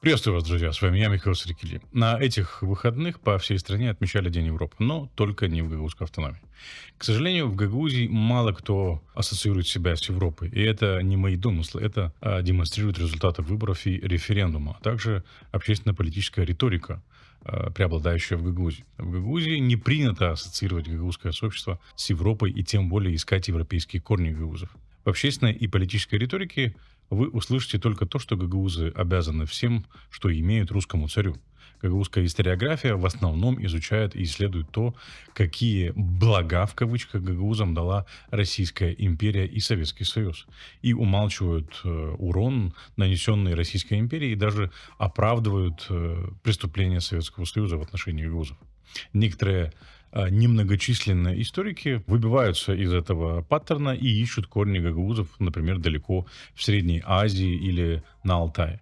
Приветствую вас, друзья, с вами я, Михаил Саркисян. На этих выходных по всей стране отмечали День Европы, но только не в Гагаузской автономии. К сожалению, в Гагаузии мало кто ассоциирует себя с Европой, и это не мои домыслы, это демонстрируют результаты выборов и референдума, а также общественно-политическая риторика, преобладающая в Гагаузии. В Гагаузии не принято ассоциировать гагаузское сообщество с Европой и тем более искать европейские корни гагаузов. В общественной и политической риторике вы услышите только то, что гагаузы обязаны всем, что имеют русскому царю. Гагаузская историография в основном изучает и исследует то, какие «блага» в кавычках гагаузам дала Российская империя и Советский Союз. И умалчивают урон, нанесенный Российской империей, и даже оправдывают преступления Советского Союза в отношении гагаузов. Некоторые немногочисленные историки выбиваются из этого паттерна и ищут корни гагаузов, например, далеко в Средней Азии или на Алтае.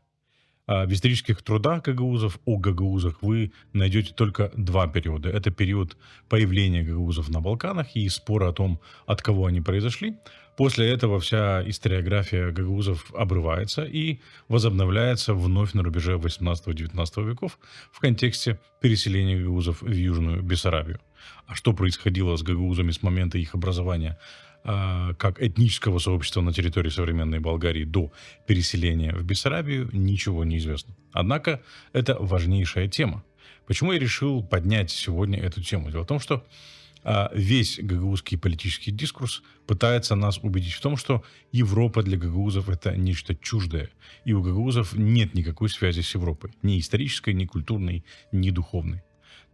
В исторических трудах гагаузов о гагаузах вы найдете только два периода. Это период появления гагаузов на Балканах и спора о том, от кого они произошли. После этого вся историография гагаузов обрывается и возобновляется вновь на рубеже 18-19 веков в контексте переселения гагаузов в Южную Бессарабию. А что происходило с гагаузами с момента их образования как этнического сообщества на территории современной Болгарии до переселения в Бессарабию, ничего не известно. Однако это важнейшая тема. Почему я решил поднять сегодня эту тему? Дело в том, что весь гагаузский политический дискурс пытается нас убедить в том, что Европа для гагаузов — это нечто чуждое, и у гагаузов нет никакой связи с Европой, ни исторической, ни культурной, ни духовной.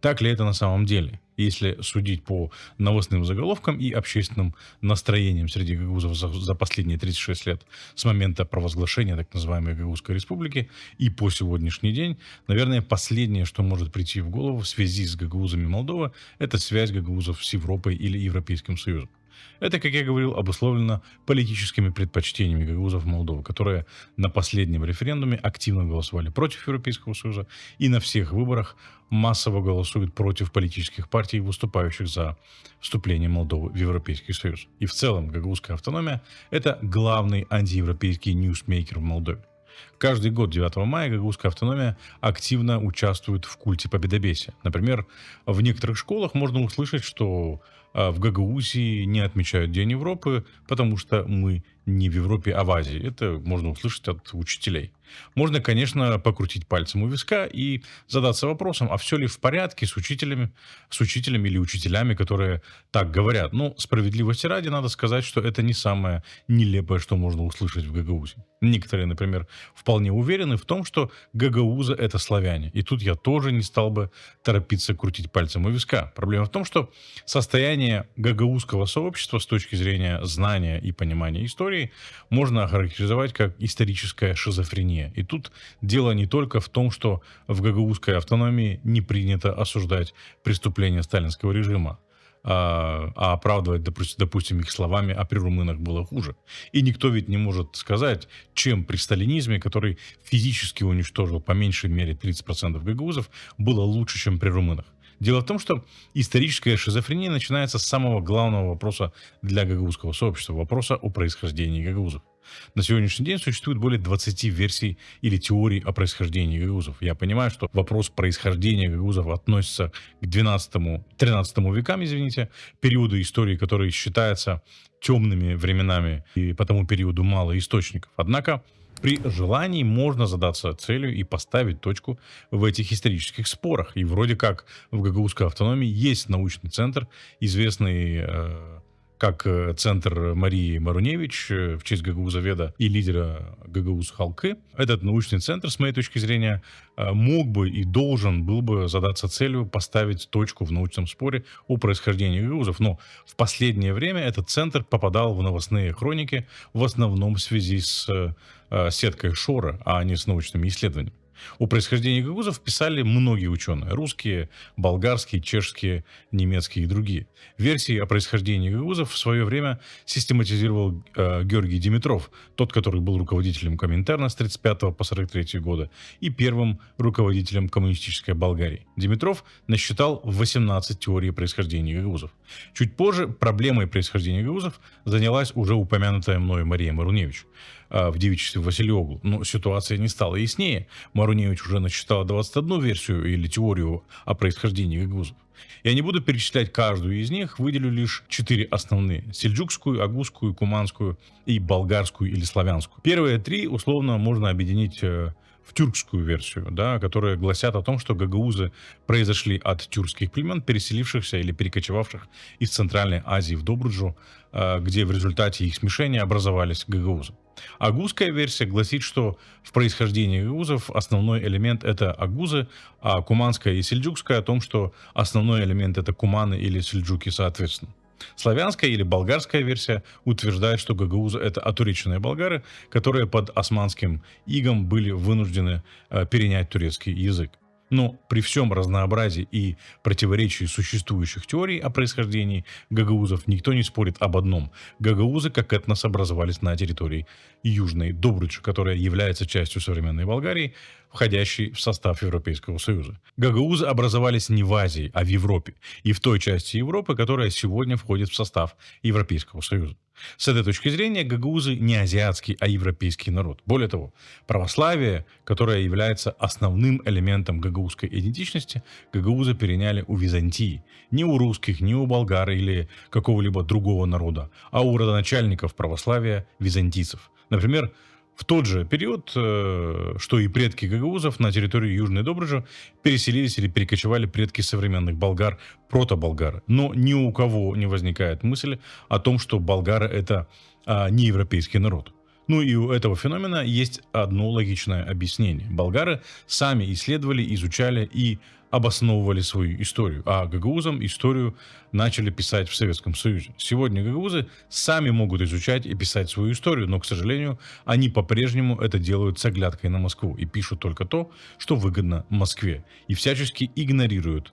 Так ли это на самом деле? Если судить по новостным заголовкам и общественным настроениям среди гагаузов за последние 36 лет с момента провозглашения так называемой Гагаузской республики и по сегодняшний день, наверное, последнее, что может прийти в голову в связи с гагаузами Молдовы, это связь гагаузов с Европой или Европейским Союзом. Это, как я говорил, обусловлено политическими предпочтениями гагаузов Молдовы, которые на последнем референдуме активно голосовали против Европейского Союза и на всех выборах массово голосуют против политических партий, выступающих за вступление Молдовы в Европейский Союз. И в целом гагаузская автономия — это главный антиевропейский ньюсмейкер в Молдове. Каждый год 9 мая гагаузская автономия активно участвует в культе победобесия. Например, в некоторых школах можно услышать, что в Гагаузии не отмечают День Европы, потому что мы не в Европе, а в Азии. Это можно услышать от учителей. Можно, конечно, покрутить пальцем у виска и задаться вопросом, а все ли в порядке с учителями или учителями, которые так говорят. Но справедливости ради надо сказать, что это не самое нелепое, что можно услышать в Гагаузии. Некоторые, например, вполне уверены в том, что гагаузы — это славяне. И тут я тоже не стал бы торопиться крутить пальцем у виска. Проблема в том, что состояние гагаузского сообщества с точки зрения знания и понимания истории можно охарактеризовать как историческая шизофрения. И тут дело не только в том, что в гагаузской автономии не принято осуждать преступления сталинского режима, а оправдывать, допустим, их словами, а при румынах было хуже. И никто ведь не может сказать, чем при сталинизме, который физически уничтожил по меньшей мере 30% гагаузов, было лучше, чем при румынах. Дело в том, что историческая шизофрения начинается с самого главного вопроса для гагаузского сообщества — вопроса о происхождении гагаузов. На сегодняшний день существует более 20 версий или теорий о происхождении гагаузов. Я понимаю, что вопрос происхождения гагаузов относится к 12-13 векам, периоду истории, который считается темными временами, и по тому периоду мало источников. Однако при желании можно задаться целью и поставить точку в этих исторических спорах. И вроде как в гагаузской автономии есть научный центр, известный как центр Марии Маруневич в честь гагаузоведа и лидера Гагауз Халкы. Этот научный центр, с моей точки зрения, мог бы и должен был бы задаться целью поставить точку в научном споре о происхождении гагаузов. Но в последнее время этот центр попадал в новостные хроники в основном в связи с сеткой Шора, а не с научными исследованиями. О происхождении гагаузов писали многие ученые — русские, болгарские, чешские, немецкие и другие. Версии о происхождении гагаузов в свое время систематизировал Георгий Димитров, тот, который был руководителем Коминтерна с 1935 по 1943 года и первым руководителем коммунистической Болгарии. Димитров насчитал 18 теорий происхождения гагаузов. Чуть позже проблемой происхождения гагаузов занялась уже упомянутая мною Мария Маруневич. в девичестве Василиоглу. Но ситуация не стала яснее. Маруневич уже насчитала 21 версию или теорию о происхождении гагаузов. Я не буду перечислять каждую из них, выделю лишь 4 основные: сельджукскую, агузскую, куманскую и болгарскую или славянскую. Первые 3 условно можно объединить в тюркскую версию, да, которые гласят о том, что гагаузы произошли от тюркских племен, переселившихся или перекочевавших из Центральной Азии в Добруджу, где в результате их смешения образовались гагаузы. Агузская версия гласит, что в происхождении гагаузов основной элемент — это агузы, а куманская и сельджукская — о том, что основной элемент — это куманы или сельджуки соответственно. Славянская или болгарская версия утверждает, что гагаузы — это отуреченные болгары, которые под османским игом были вынуждены перенять турецкий язык. Но при всем разнообразии и противоречии существующих теорий о происхождении гагаузов никто не спорит об одном: гагаузы как этнос образовались на территории Южной Добруджи, которая является частью современной Болгарии, входящей в состав Европейского Союза. Гагаузы образовались не в Азии, а в Европе, и в той части Европы, которая сегодня входит в состав Европейского Союза. С этой точки зрения гагаузы не азиатский, а европейский народ. Более того, православие, которое является основным элементом гагаузской идентичности, гагаузы переняли у Византии. Не у русских, не у болгар или какого-либо другого народа, а у родоначальников православия византийцев. Например, в тот же период, что и предки гагаузов, на территорию Южной Добруджи переселились или перекочевали предки современных болгар, протоболгары. Но ни у кого не возникает мысль о том, что болгары — это не европейский народ. Ну и у этого феномена есть одно логичное объяснение. Болгары сами исследовали, изучали и обосновывали свою историю, а гагаузам историю начали писать в Советском Союзе. Сегодня гагаузы сами могут изучать и писать свою историю, но, к сожалению, они по-прежнему это делают с оглядкой на Москву и пишут только то, что выгодно Москве, и всячески игнорируют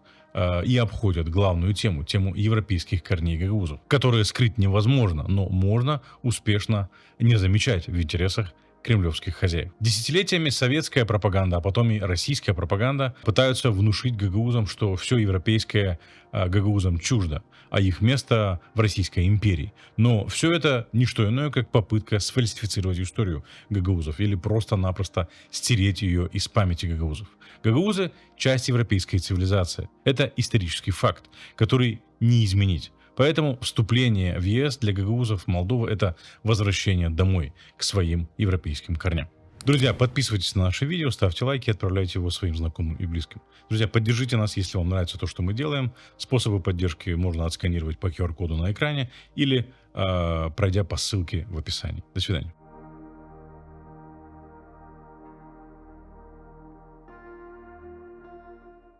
и обходят главную тему европейских корней гагаузов, которые скрыть невозможно, но можно успешно не замечать в интересах кремлевских хозяев. Десятилетиями советская пропаганда, а потом и российская пропаганда пытаются внушить гагаузам, что все европейское гагаузам чуждо, а их место в Российской империи. Но все это не что иное, как попытка сфальсифицировать историю гагаузов или просто-напросто стереть ее из памяти гагаузов. Гагаузы — часть европейской цивилизации. Это исторический факт, который не изменить. Поэтому вступление в ЕС для гагаузов Молдовы — это возвращение домой, к своим европейским корням. Друзья, подписывайтесь на наше видео, ставьте лайки, отправляйте его своим знакомым и близким. Друзья, поддержите нас, если вам нравится то, что мы делаем. Способы поддержки можно отсканировать по QR-коду на экране или пройдя по ссылке в описании. До свидания.